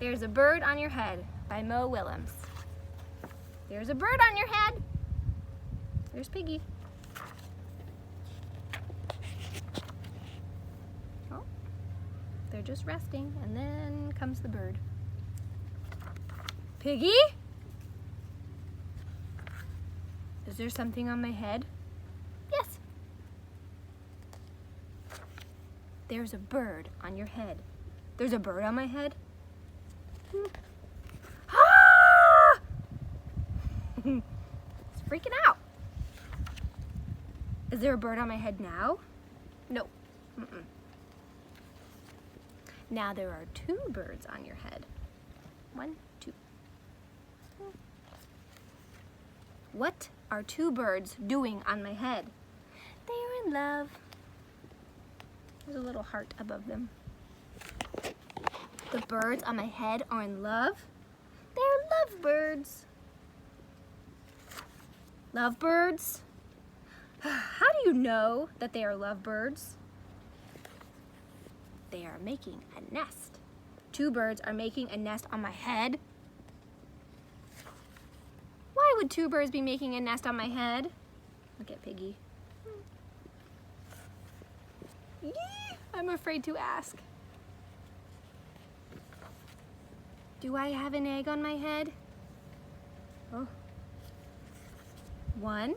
There's a Bird on Your Head by Mo Willems. There's a bird on your head. There's Piggy. Oh, they're just resting, and then comes the bird. Piggy? Is there something on my head? Yes. There's a bird on your head. There's a bird on my head? Ah! It's freaking out. Is there a bird on my head now? No. Mm-mm. Now there are two birds on your head. 1, 2. What are two birds doing on my head? They are in love. There's a little heart above them. The birds on my head are in love. They're lovebirds. Lovebirds? How do you know that they are lovebirds? They are making a nest. Two birds are making a nest on my head. Why would two birds be making a nest on my head? Look at Piggy. Yee, I'm afraid to ask. Do I have an egg on my head? Oh. 1,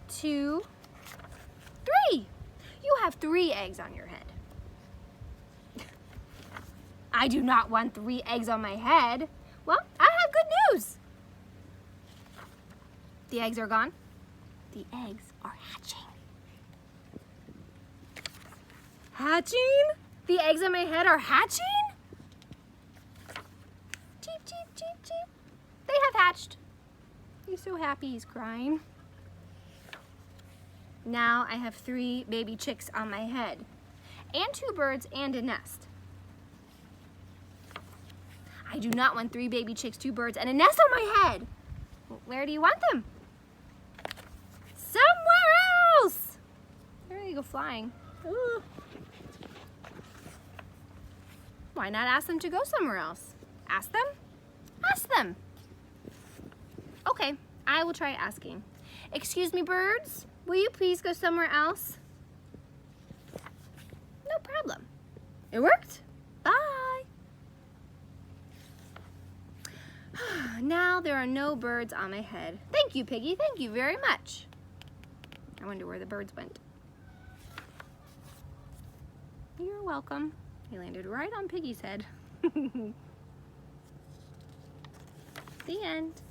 2, 3. You have 3 eggs on your head. I do not want 3 eggs on my head. Well, I have good news. The eggs are gone. The eggs are hatching. Hatching? The eggs on my head are hatching? Cheep, cheep, cheep, cheep. They have hatched. He's so happy he's crying. Now I have 3 baby chicks on my head, and 2 birds and a nest. I do not want 3 baby chicks, 2 birds, and a nest on my head. Where do you want them? Somewhere else. There you go flying. Ooh. Why not ask them to go somewhere else? Ask them? Ask them. Okay, I will try asking. Excuse me, birds, will you please go somewhere else? No problem. It worked. Bye. Now there are no birds on my head. Thank you, Piggy. Thank you very much. I wonder where the birds went. You're welcome. He landed right on Piggy's head. The end.